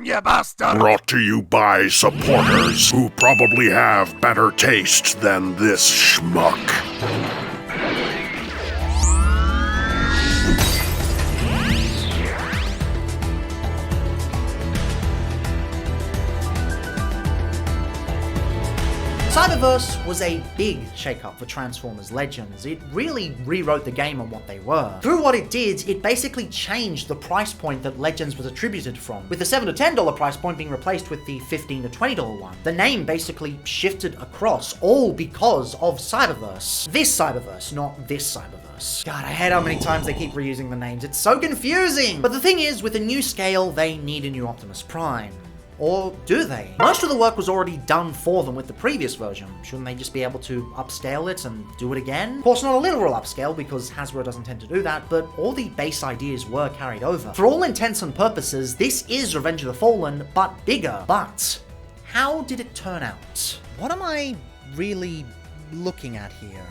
on, you bastard! Brought to you by supporters who probably have better taste than this schmuck. Cyberverse was a big shake-up for Transformers Legends. It really rewrote the game on what they were. Through what it did, it basically changed the price point that Legends was attributed from, with the $7 to $10 price point being replaced with the $15 to $20 one. The name basically shifted across, all because of Cyberverse. This Cyberverse, not this Cyberverse. God, I hate how many times they keep reusing the names. It's so confusing! But the thing is, with a new scale, they need a new Optimus Prime. Or do they? Most of the work was already done for them with the previous version. Shouldn't they just be able to upscale it and do it again? Of course, not a literal upscale, because Hasbro doesn't tend to do that, but all the base ideas were carried over. For all intents and purposes, this is Revenge of the Fallen, but bigger. But how did it turn out? What am I really looking at here?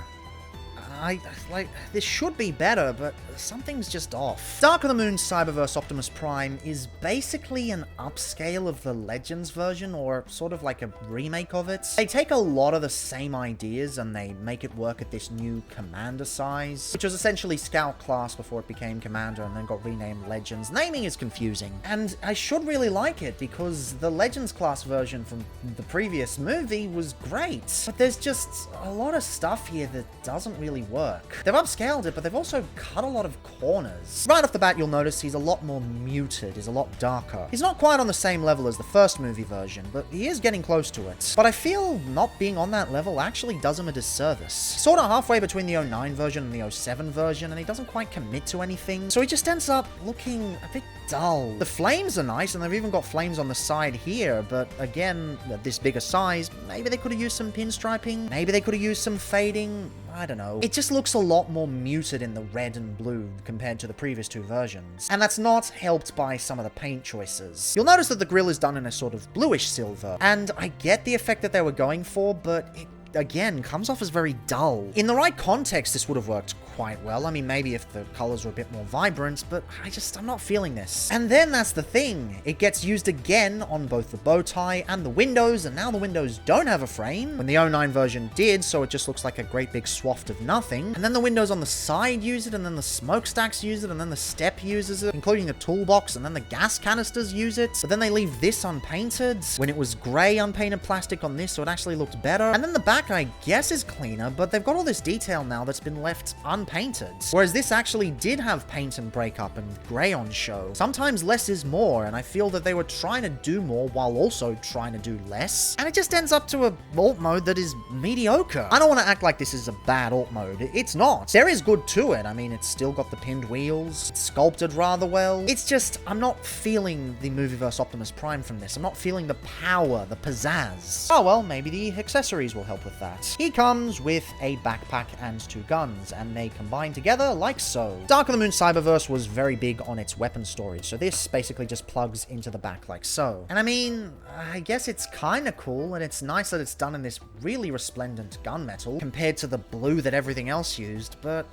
This should be better, but something's just off. Dark of the Moon Cyberverse Optimus Prime is basically an upscale of the Legends version, or sort of like a remake of it. They take a lot of the same ideas and they make it work at this new Commander size, which was essentially Scout class before it became Commander and then got renamed Legends. Naming is confusing, and I should really like it because the Legends class version from the previous movie was great, but there's just a lot of stuff here that doesn't really work. They've upscaled it, but they've also cut a lot of corners. Right off the bat, you'll notice he's a lot more muted, he's a lot darker. He's not quite on the same level as the first movie version, but he is getting close to it. But I feel not being on that level actually does him a disservice. Sort of halfway between the 09 version and the 07 version, and he doesn't quite commit to anything, so he just ends up looking a bit dull. The flames are nice, and they've even got flames on the side here, but again, at this bigger size, maybe they could have used some pinstriping, maybe they could have used some fading, I don't know. It just looks a lot more muted in the red and blue compared to the previous two versions. And that's not helped by some of the paint choices. You'll notice that the grille is done in a sort of bluish silver, and I get the effect that they were going for, but it again comes off as very dull. In the right context, this would have worked quite well. I mean, maybe if the colors were a bit more vibrant, but I'm not feeling this. And then that's the thing. It gets used again on both the bow tie and the windows, and now the windows don't have a frame, when the 09 version did, so it just looks like a great big swath of nothing. And then the windows on the side use it, and then the smokestacks use it, and then the step uses it, including the toolbox, and then the gas canisters use it. But then they leave this unpainted, when it was grey unpainted plastic on this, so it actually looked better. And then the back, I guess, is cleaner, but they've got all this detail now that's been left unpainted. Whereas this actually did have paint and breakup and grey on show. Sometimes less is more, and I feel that they were trying to do more while also trying to do less. And it just ends up to a alt mode that is mediocre. I don't want to act like this is a bad alt mode. It's not. There is good to it. I mean, it's still got the pinned wheels. It's sculpted rather well. It's just, I'm not feeling the Movieverse Optimus Prime from this. I'm not feeling the power, the pizzazz. Oh well, maybe the accessories will help with that. He comes with a backpack and two guns, and they combine together like so. Dark of the Moon Cyberverse was very big on its weapon storage, so this basically just plugs into the back like so. And I mean, I guess it's kind of cool, and it's nice that it's done in this really resplendent gunmetal compared to the blue that everything else used, but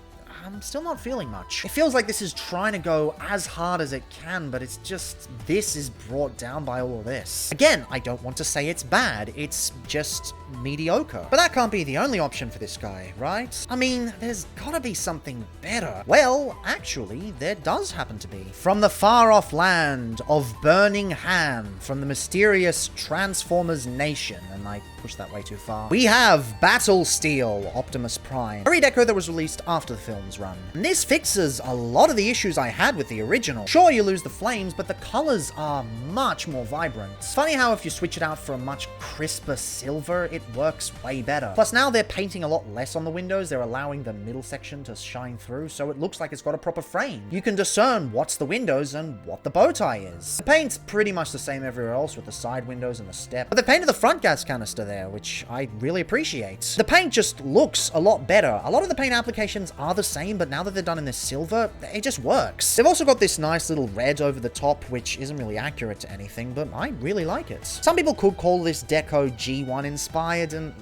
I'm still not feeling much. It feels like this is trying to go as hard as it can, but it's just, this is brought down by all of this. Again, I don't want to say it's bad, it's just mediocre. But that can't be the only option for this guy, right? I mean, there's gotta be something better. Well, actually, there does happen to be. From the far-off land of Burning Hand, from the mysterious Transformers Nation, and I pushed that way too far, we have Battle Steel Optimus Prime, a redeco that was released after the film's run. And this fixes a lot of the issues I had with the original. Sure, you lose the flames, but the colors are much more vibrant. It's funny how if you switch it out for a much crisper silver, it works way better. Plus now they're painting a lot less on the windows, they're allowing the middle section to shine through, so it looks like it's got a proper frame. You can discern what's the windows and what the bow tie is. The paint's pretty much the same everywhere else with the side windows and the step, but they painted the front gas canister there, which I really appreciate. The paint just looks a lot better. A lot of the paint applications are the same, but now that they're done in this silver, it just works. They've also got this nice little red over the top, which isn't really accurate to anything, but I really like it. Some people could call this deco G1 inspired, and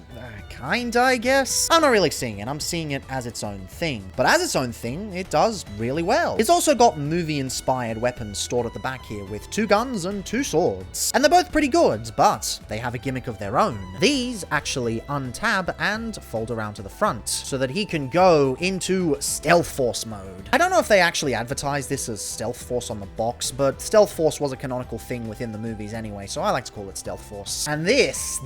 Kinda, I guess? I'm not really seeing it. I'm seeing it as its own thing. But as its own thing, it does really well. It's also got movie-inspired weapons stored at the back here with 2 guns and 2 swords. And they're both pretty good, but they have a gimmick of their own. These actually untab and fold around to the front so that he can go into Stealth Force mode. I don't know if they actually advertised this as Stealth Force on the box, but Stealth Force was a canonical thing within the movies anyway, so I like to call it Stealth Force. And this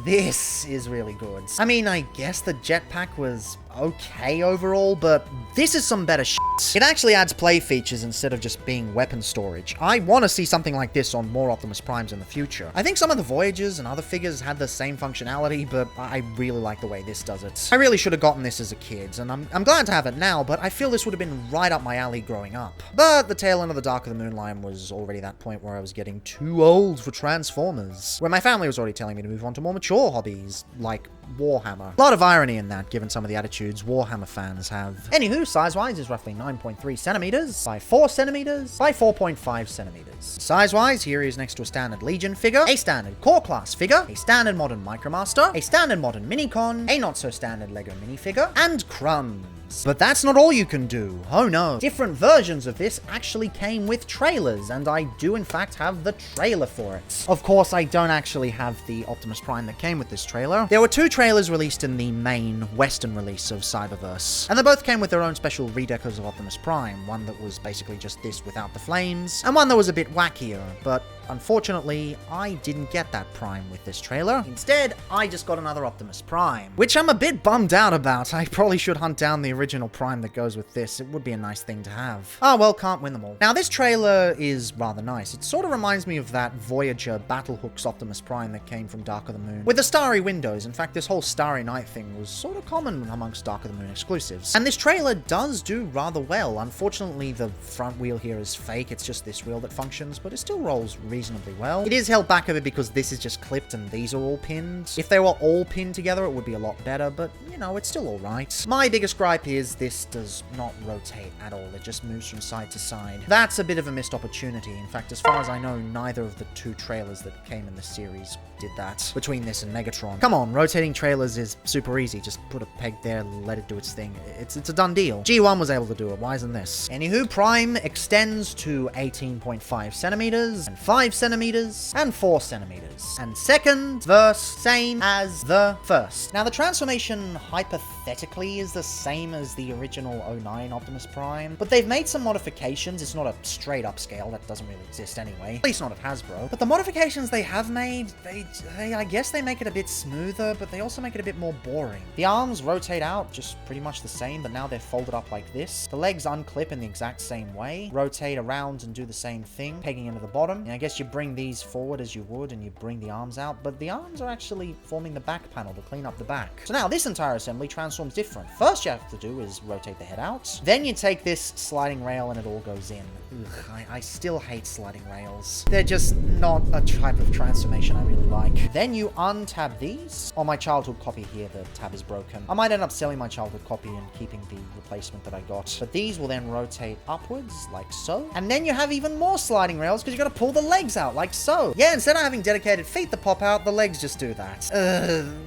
is really good. I mean, I guess the jetpack was okay overall, but this is some better shit. It actually adds play features instead of just being weapon storage. I want to see something like this on more Optimus Primes in the future. I think some of the Voyagers and other figures had the same functionality, but I really like the way this does it. I really should have gotten this as a kid, and I'm glad to have it now, but I feel this would have been right up my alley growing up. But the tail end of the Dark of the Moon line was already that point where I was getting too old for Transformers, where my family was already telling me to move on to more mature hobbies, like Warhammer. A lot of irony in that, given some of the attitudes Warhammer fans have. Anywho, size-wise is roughly 9.3 centimeters by 4 centimeters by 4.5 centimeters. Size-wise, here he is next to a standard Legion figure, a standard Core Class figure, a standard modern Micromaster, a standard modern Minicon, a not-so-standard Lego minifigure, and crumbs. But that's not all you can do. Oh no. Different versions of this actually came with trailers, and I do in fact have the trailer for it. Of course, I don't actually have the Optimus Prime that came with this trailer. There were 2 trailers released in the main Western release of Cyberverse, and they both came with their own special redecos of Optimus Prime, one that was basically just this without the flames, and one that was a bit wackier, but unfortunately, I didn't get that Prime with this trailer. Instead, I just got another Optimus Prime, which I'm a bit bummed out about. I probably should hunt down the original Prime that goes with this. It would be a nice thing to have. Ah, well, can't win them all. Now, this trailer is rather nice. It sort of reminds me of that Voyager Battlehooks Optimus Prime that came from Dark of the Moon, with the starry windows. In fact, this whole Starry Night thing was sort of common amongst Dark of the Moon exclusives. And this trailer does do rather well. Unfortunately, the front wheel here is fake. It's just this wheel that functions, but it still rolls reasonably well. It is held back a bit because this is just clipped and these are all pinned. If they were all pinned together, it would be a lot better, but, you know, it's still alright. My biggest gripe is this does not rotate at all. It just moves from side to side. That's a bit of a missed opportunity. In fact, as far as I know, neither of the 2 trailers that came in the series did that, between this and Megatron. Come on, rotating trailers is super easy. Just put a peg there, let it do its thing. It's a done deal. G1 was able to do it. Why isn't this? Anywho, Prime extends to 18.5 centimeters, and 5 centimeters, and 4 centimeters. And second verse, same as the first. Now, the transformation hypothetically is the same as the original 09 Optimus Prime, but they've made some modifications. It's not a straight upscale. That doesn't really exist anyway. At least not at Hasbro. But the modifications they have made, I guess they make it a bit smoother, but they also make it a bit more boring. The arms rotate out just pretty much the same, but now they're folded up like this. The legs unclip in the exact same way, rotate around and do the same thing, pegging into the bottom. And I guess you bring these forward as you would, and you bring the arms out, but the arms are actually forming the back panel to clean up the back. So now this entire assembly transforms different. First you have to do is rotate the head out. Then you take this sliding rail and it all goes in. Ugh, I still hate sliding rails. They're just not a type of transformation I really like. Then you untab these. On my childhood copy here, the tab is broken. I might end up selling my childhood copy and keeping the replacement that I got. But these will then rotate upwards, like so. And then you have even more sliding rails because you gotta pull the legs out, like so. Yeah, instead of having dedicated feet that pop out, the legs just do that.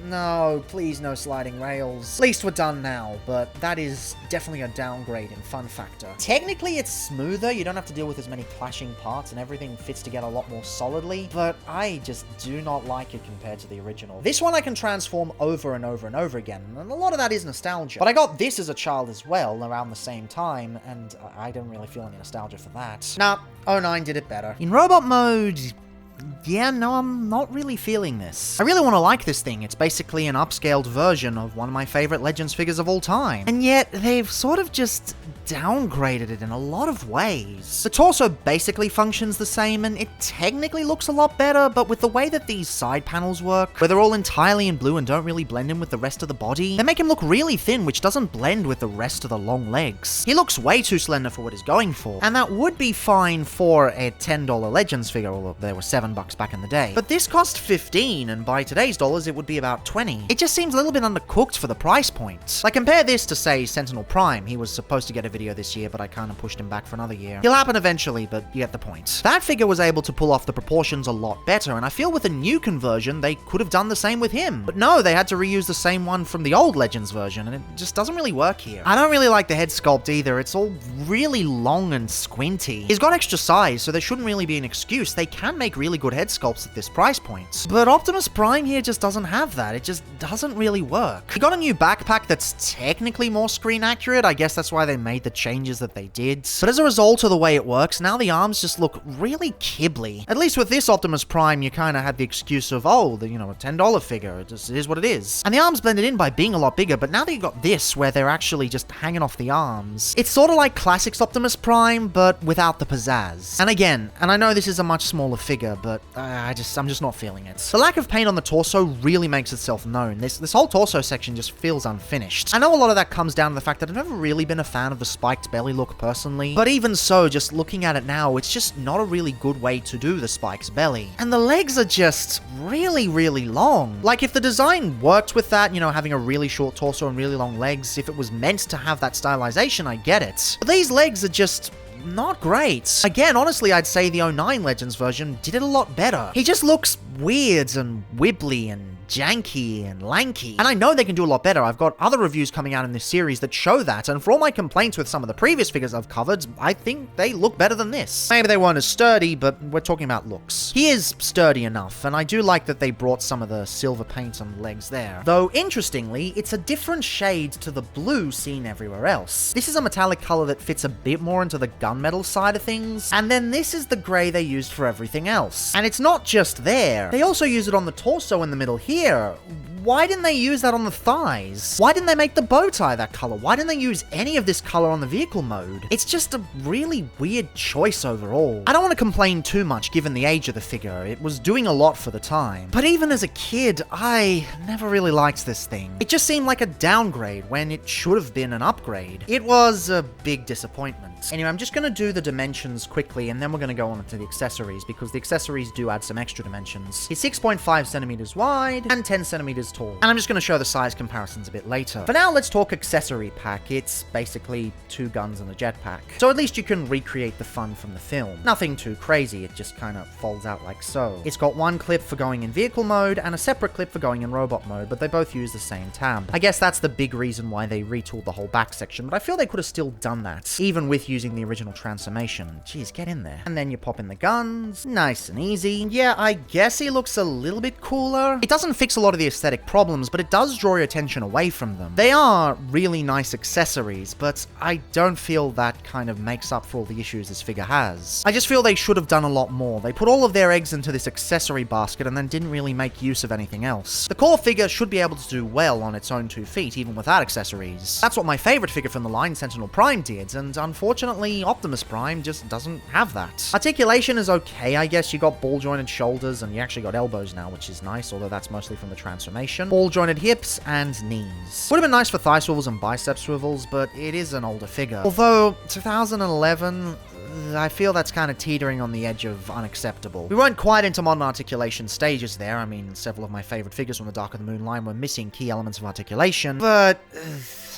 No, please no sliding rails. At least we're done now, but that is definitely a downgrade in fun factor. Technically, it's smoother. You don't have to deal with as many clashing parts and everything fits together a lot more solidly, but I just do not like it compared to the original. This one I can transform over and over and over again, and a lot of that is nostalgia. But I got this as a child as well around the same time, and I don't really feel any nostalgia for that. Nah, 09 did it better. In robot mode, yeah, no, I'm not really feeling this. I really want to like this thing. It's basically an upscaled version of one of my favorite Legends figures of all time. And yet, they've sort of just downgraded it in a lot of ways. The torso basically functions the same, and it technically looks a lot better, but with the way that these side panels work, where they're all entirely in blue and don't really blend in with the rest of the body, they make him look really thin, which doesn't blend with the rest of the long legs. He looks way too slender for what he's going for, and that would be fine for a $10 Legends figure, although they were $7 $10 back in the day. But this cost $15, and by today's dollars, it would be about $20. It just seems a little bit undercooked for the price point. Like, compare this to, say, Sentinel Prime. He was supposed to get a video this year, but I kind of pushed him back for another year. He'll happen eventually, but you get the point. That figure was able to pull off the proportions a lot better, and I feel with a new conversion, they could have done the same with him. But no, they had to reuse the same one from the old Legends version, and it just doesn't really work here. I don't really like the head sculpt either. It's all really long and squinty. He's got extra size, so there shouldn't really be an excuse. They can make really good head sculpts at this price point. But Optimus Prime here just doesn't have that. It just doesn't really work. He got a new backpack that's technically more screen accurate. I guess that's why they made the changes that they did. But as a result of the way it works, now the arms just look really kibbly. At least with this Optimus Prime, you kind of had the excuse of, oh, a $10 figure. It is what it is. And the arms blended in by being a lot bigger, but now that you got this, where they're actually just hanging off the arms, it's sort of like Classics Optimus Prime, but without the pizzazz. And again, and I know this is a much smaller figure, but I'm just not feeling it. The lack of paint on the torso really makes itself known. This whole torso section just feels unfinished. I know a lot of that comes down to the fact that I've never really been a fan of the spiked belly look personally, but even so, just looking at it now, it's just not a really good way to do the spiked belly. And the legs are just really, really long. Like, if the design worked with that, having a really short torso and really long legs, if it was meant to have that stylization, I get it. But these legs are just not great. Again, honestly, I'd say the 09 Legends version did it a lot better. He just looks weird and wibbly and janky and lanky. And I know they can do a lot better. I've got other reviews coming out in this series that show that, and for all my complaints with some of the previous figures I've covered, I think they look better than this. Maybe they weren't as sturdy, but we're talking about looks. He is sturdy enough, and I do like that they brought some of the silver paint on the legs there. Though, interestingly, it's a different shade to the blue seen everywhere else. This is a metallic color that fits a bit more into the gunmetal side of things, and then this is the gray they used for everything else. And it's not just there. They also use it on the torso in the middle here. Why didn't they use that on the thighs? Why didn't they make the bow tie that color? Why didn't they use any of this color on the vehicle mode? It's just a really weird choice overall. I don't want to complain too much given the age of the figure. It was doing a lot for the time. But even as a kid, I never really liked this thing. It just seemed like a downgrade when it should have been an upgrade. It was a big disappointment. Anyway, I'm just going to do the dimensions quickly, and then we're going to go on to the accessories, because the accessories do add some extra dimensions. He's 6.5 centimeters wide and 10 centimeters tall. And I'm just going to show the size comparisons a bit later. For now, let's talk accessory pack. It's basically 2 guns and a jetpack. So at least you can recreate the fun from the film. Nothing too crazy, it just kind of folds out like so. It's got one clip for going in vehicle mode and a separate clip for going in robot mode, but they both use the same tab. I guess that's the big reason why they retooled the whole back section, but I feel they could have still done that, even with using the original transformation. Jeez, get in there. And then you pop in the guns. Nice and easy. Yeah, I guess he looks a little bit cooler. It doesn't fix a lot of the aesthetic problems, but it does draw your attention away from them. They are really nice accessories, but I don't feel that kind of makes up for all the issues this figure has. I just feel they should have done a lot more. They put all of their eggs into this accessory basket and then didn't really make use of anything else. The core figure should be able to do well on its own 2 feet, even without accessories. That's what my favorite figure from the line, Sentinel Prime, did, and unfortunately, Optimus Prime just doesn't have that. Articulation is okay, I guess. You got ball-jointed shoulders, and you actually got elbows now, which is nice, although that's mostly from the transformation. Ball-jointed hips and knees. Would have been nice for thigh swivels and bicep swivels, but it is an older figure. Although, 2011... I feel that's kind of teetering on the edge of unacceptable. We weren't quite into modern articulation stages there. I mean, several of my favorite figures from the Dark of the Moon line were missing key elements of articulation, but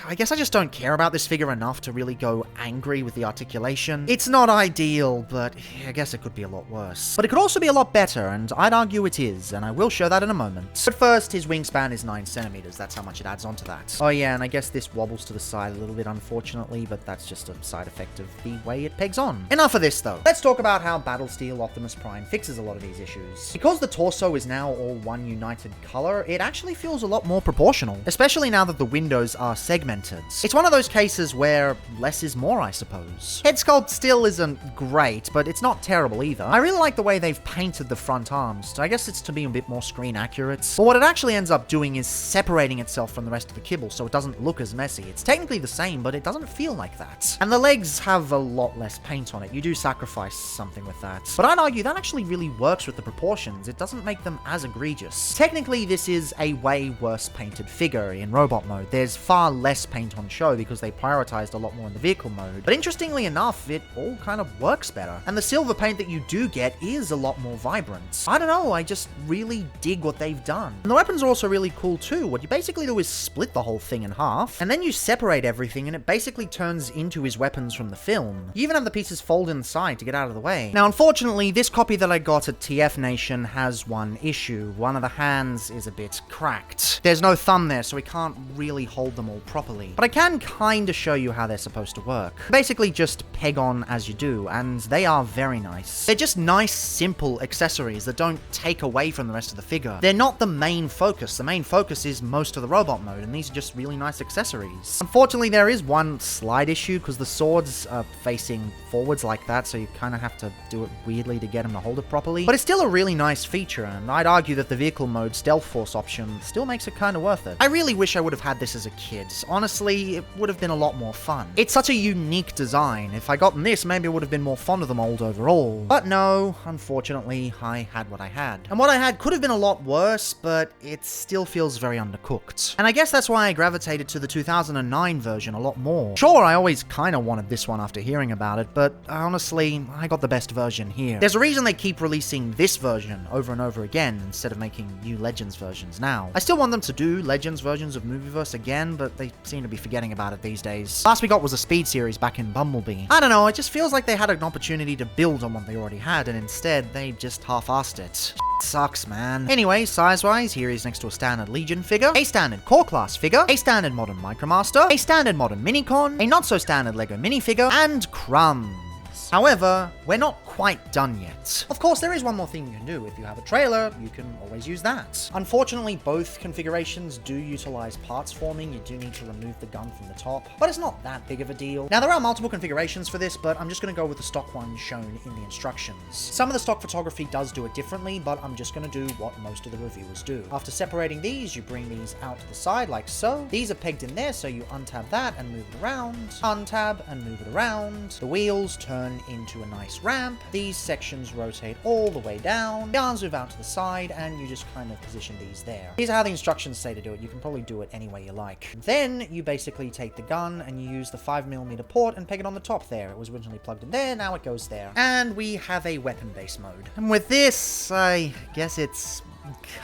I guess I just don't care about this figure enough to really go angry with the articulation. It's not ideal, but I guess it could be a lot worse. But it could also be a lot better, and I'd argue it is, and I will show that in a moment. But first, his wingspan is 9 centimeters. That's how much it adds onto that. Oh yeah, and I guess this wobbles to the side a little bit, unfortunately, but that's just a side effect of the way it pegs on. Enough of this, though. Let's talk about how Battle Steel Optimus Prime fixes a lot of these issues. Because the torso is now all one united color, it actually feels a lot more proportional, especially now that the windows are segmented. It's one of those cases where less is more, I suppose. Head sculpt still isn't great, but it's not terrible either. I really like the way they've painted the front arms. I guess it's to be a bit more screen accurate. But what it actually ends up doing is separating itself from the rest of the kibble, so it doesn't look as messy. It's technically the same, but it doesn't feel like that. And the legs have a lot less paint on it. You do sacrifice something with that. But I'd argue that actually really works with the proportions. It doesn't make them as egregious. Technically, this is a way worse painted figure in robot mode. There's far less paint on show because they prioritized a lot more in the vehicle mode. But interestingly enough, it all kind of works better. And the silver paint that you do get is a lot more vibrant. I don't know, I just really dig what they've done. And the weapons are also really cool too. What you basically do is split the whole thing in half, and then you separate everything and it basically turns into his weapons from the film. You even have the pieces fold inside to get out of the way. Now, unfortunately, this copy that I got at TF Nation has one issue. One of the hands is a bit cracked. There's no thumb there, so we can't really hold them all properly. But I can kind of show you how they're supposed to work. Basically just peg on as you do, and they are very nice. They're just nice, simple accessories that don't take away from the rest of the figure. They're not the main focus. The main focus is most of the robot mode, and these are just really nice accessories. Unfortunately, there is one slight issue because the swords are facing forwards like that, so you kind of have to do it weirdly to get them to hold it properly. But it's still a really nice feature, and I'd argue that the vehicle mode stealth force option still makes it kind of worth it. I really wish I would have had this as a kid. Honestly, it would have been a lot more fun. It's such a unique design. If I gotten this, maybe I would have been more fond of the mold overall. But no, unfortunately, I had what I had. And what I had could have been a lot worse, but it still feels very undercooked. And I guess that's why I gravitated to the 2009 version a lot more. Sure, I always kind of wanted this one after hearing about it, but honestly, I got the best version here. There's a reason they keep releasing this version over and over again instead of making new Legends versions now. I still want them to do Legends versions of Movieverse again, but they seem to be forgetting about it these days. Last we got was a Speed series back in Bumblebee. I don't know, it just feels like they had an opportunity to build on what they already had, and instead, they just half-assed it. Sucks, man. Anyway, size-wise, here he's next to a standard Legion figure, a standard Core Class figure, a standard Modern Micromaster, a standard Modern Minicon, a not-so-standard Lego minifigure, and crumbs. However, we're not quite done yet. Of course, there is one more thing you can do. If you have a trailer, you can always use that. Unfortunately, both configurations do utilize parts forming. You do need to remove the gun from the top, but it's not that big of a deal. Now, there are multiple configurations for this, but I'm just going to go with the stock one shown in the instructions. Some of the stock photography does do it differently, but I'm just going to do what most of the reviewers do. After separating these, you bring these out to the side like so. These are pegged in there, so you untab that and move it around, untab and move it around. The wheels turn into a nice ramp. These sections rotate all the way down. The arms move out to the side, and you just kind of position these there. These are how the instructions say to do it. You can probably do it any way you like. Then you basically take the gun and you use the 5mm port and peg it on the top there. It was originally plugged in there, now it goes there. And we have a weapon-based mode. And with this, I guess it's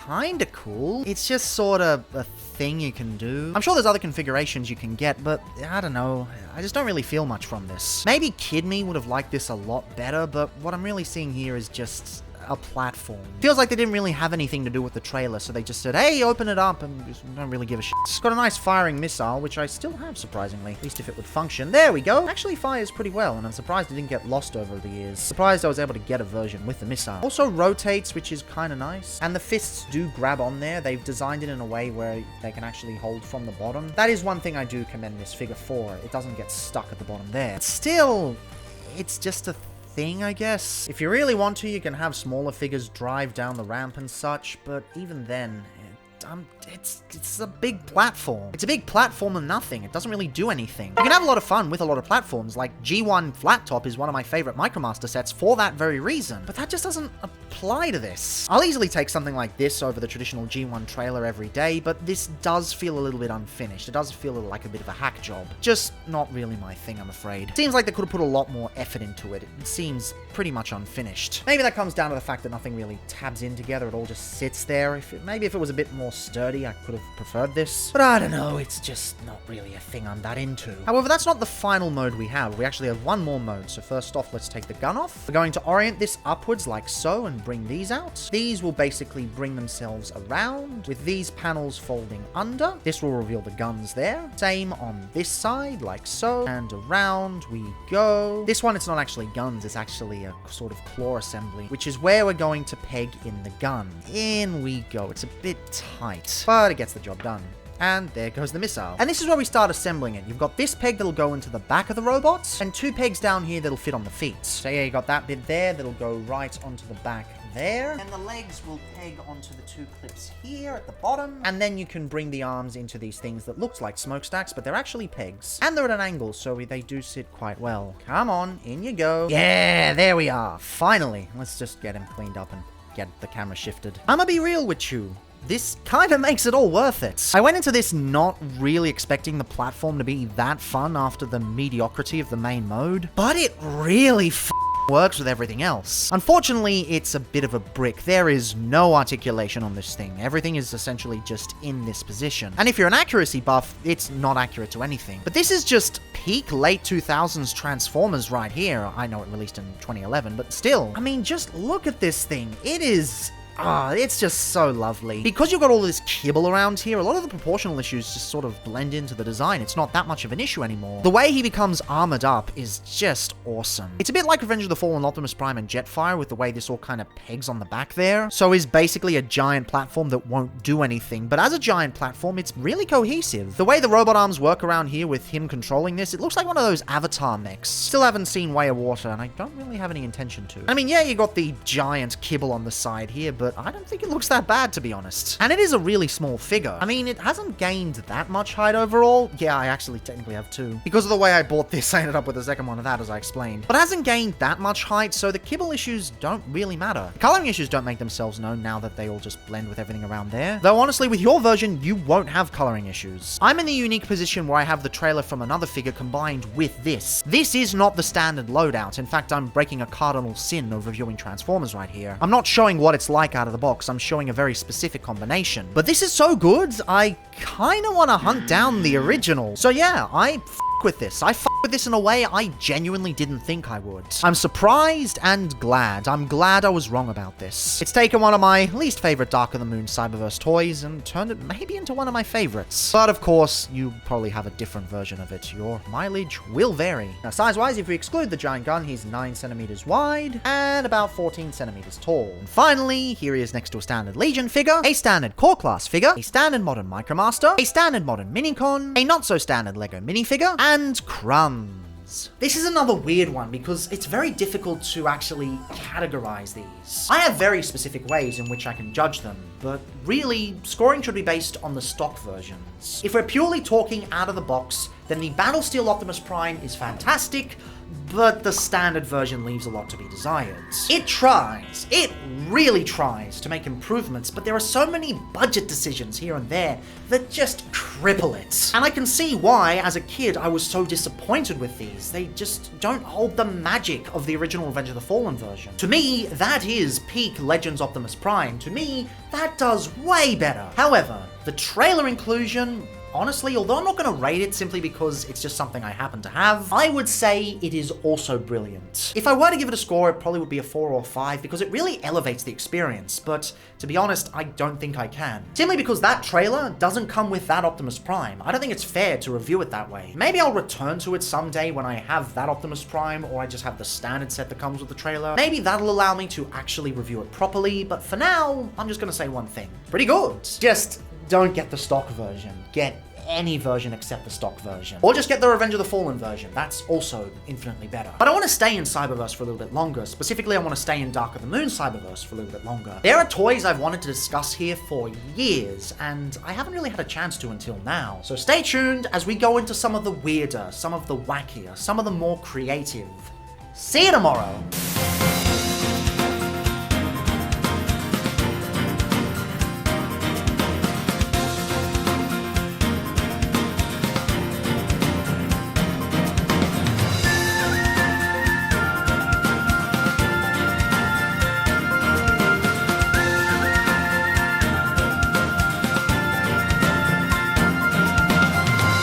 kinda cool. It's just sort of a thing you can do. I'm sure there's other configurations you can get, but I don't know. I just don't really feel much from this. Maybe Kid Me would have liked this a lot better, but what I'm really seeing here is just a platform. Feels like they didn't really have anything to do with the trailer, so they just said, hey, open it up, and just don't really give a shit. It's got a nice firing missile, which I still have, surprisingly. At least if it would function. There we go. Actually fires pretty well, and I'm surprised it didn't get lost over the years. Surprised I was able to get a version with the missile. Also rotates, which is kind of nice. And the fists do grab on there. They've designed it in a way where they can actually hold from the bottom. That is one thing I do commend this figure for. It doesn't get stuck at the bottom there. But still, it's just a thing, I guess. If you really want to, you can have smaller figures drive down the ramp and such, but even then, it's a big platform. It's a big platform of nothing. It doesn't really do anything. You can have a lot of fun with a lot of platforms, like G1 Flat Top is one of my favorite Micromaster sets for that very reason, but that just doesn't apply to this. I'll easily take something like this over the traditional G1 trailer every day, but this does feel a little bit unfinished. It does feel like a bit of a hack job. Just not really my thing, I'm afraid. Seems like they could have put a lot more effort into it. It seems pretty much unfinished. Maybe that comes down to the fact that nothing really tabs in together. It all just sits there. Maybe if it was a bit more sturdy, I could have preferred this. But I don't know, it's just not really a thing I'm that into. However, that's not the final mode we have. We actually have one more mode. So first off, let's take the gun off. We're going to orient this upwards like so and bring these out. These will basically bring themselves around with these panels folding under. This will reveal the guns there. Same on this side like so, and around we go. This one, it's not actually guns, it's actually a sort of claw assembly, which is where we're going to peg in the gun. In we go. It's a bit tight, but it gets the job done. and there goes the missile. And this is where we start assembling it. You've got this peg that'll go into the back of the robot, and 2 pegs down here that'll fit on the feet. So yeah, you got that bit there that'll go right onto the back there, and the legs will peg onto the 2 clips here at the bottom, and then you can bring the arms into these things that looks like smokestacks, but they're actually pegs, and they're at an angle, so they do sit quite well. Come on, in you go. Yeah, there we are. Finally, let's just get him cleaned up and get the camera shifted. I'ma be real with you. This kind of makes it all worth it. I went into this not really expecting the platform to be that fun after the mediocrity of the main mode, but it really works with everything else. Unfortunately, it's a bit of a brick. There is no articulation on this thing. Everything is essentially just in this position. And if you're an accuracy buff, it's not accurate to anything. But this is just peak late 2000s Transformers right here. I know it released in 2011, but still. I mean, just look at this thing. It is... it's just so lovely. Because you've got all this kibble around here, a lot of the proportional issues just sort of blend into the design. It's not that much of an issue anymore. The way he becomes armored up is just awesome. It's a bit like Revenge of the Fallen Optimus Prime and Jetfire with the way this all kind of pegs on the back there. So he's basically a giant platform that won't do anything, but as a giant platform, it's really cohesive. The way the robot arms work around here with him controlling this, it looks like one of those Avatar mechs. Still haven't seen Way of Water, and I don't really have any intention to. I mean, yeah, you got the giant kibble on the side here, but I don't think it looks that bad, to be honest. And it is a really small figure. I mean, it hasn't gained that much height overall. Yeah, I actually technically have 2. Because of the way I bought this, I ended up with a second one of that, as I explained. But it hasn't gained that much height, so the kibble issues don't really matter. The coloring issues don't make themselves known now that they all just blend with everything around there. Though honestly, with your version, you won't have coloring issues. I'm in the unique position where I have the trailer from another figure combined with this. This is not the standard loadout. In fact, I'm breaking a cardinal sin of reviewing Transformers right here. I'm not showing what it's like out of the box. I'm showing a very specific combination. But this is so good, I kind of want to hunt down the original. So yeah, I with this. I with this in a way I genuinely didn't think I would. I'm surprised and glad. I'm glad I was wrong about this. It's taken one of my least favorite Dark of the Moon Cyberverse toys and turned it maybe into one of my favorites. But of course, you probably have a different version of it. Your mileage will vary. Now, size-wise, if we exclude the giant gun, he's 9 centimeters wide and about 14 centimeters tall. And finally, here he is next to a standard Legion figure, a standard Core Class figure, a standard modern Micromaster, a standard modern Minicon, a not-so-standard Lego minifigure, and crumbs. This is another weird one because it's very difficult to actually categorize these. I have very specific ways in which I can judge them, but really, scoring should be based on the stock versions. If we're purely talking out of the box, then the Battlesteel Optimus Prime is fantastic, but the standard version leaves a lot to be desired. It tries, it really tries to make improvements, but there are so many budget decisions here and there that just cripple it. And I can see why, as a kid, I was so disappointed with these. They just don't hold the magic of the original Revenge of the Fallen version. To me, that is peak Legends Optimus Prime. To me, that does way better. However, the trailer inclusion, honestly, although I'm not going to rate it simply because it's just something I happen to have, I would say it is also brilliant. If I were to give it a score, it probably would be a 4 or 5 because it really elevates the experience, but to be honest, I don't think I can. Simply because that trailer doesn't come with that Optimus Prime. I don't think it's fair to review it that way. Maybe I'll return to it someday when I have that Optimus Prime, or I just have the standard set that comes with the trailer. Maybe that'll allow me to actually review it properly, but for now, I'm just going to say one thing. Pretty good. Just don't get the stock version. Get any version except the stock version. Or just get the Revenge of the Fallen version. That's also infinitely better. But I want to stay in Cyberverse for a little bit longer. Specifically, I want to stay in Dark of the Moon Cyberverse for a little bit longer. There are toys I've wanted to discuss here for years, and I haven't really had a chance to until now. So stay tuned as we go into some of the weirder, some of the wackier, some of the more creative. See you tomorrow!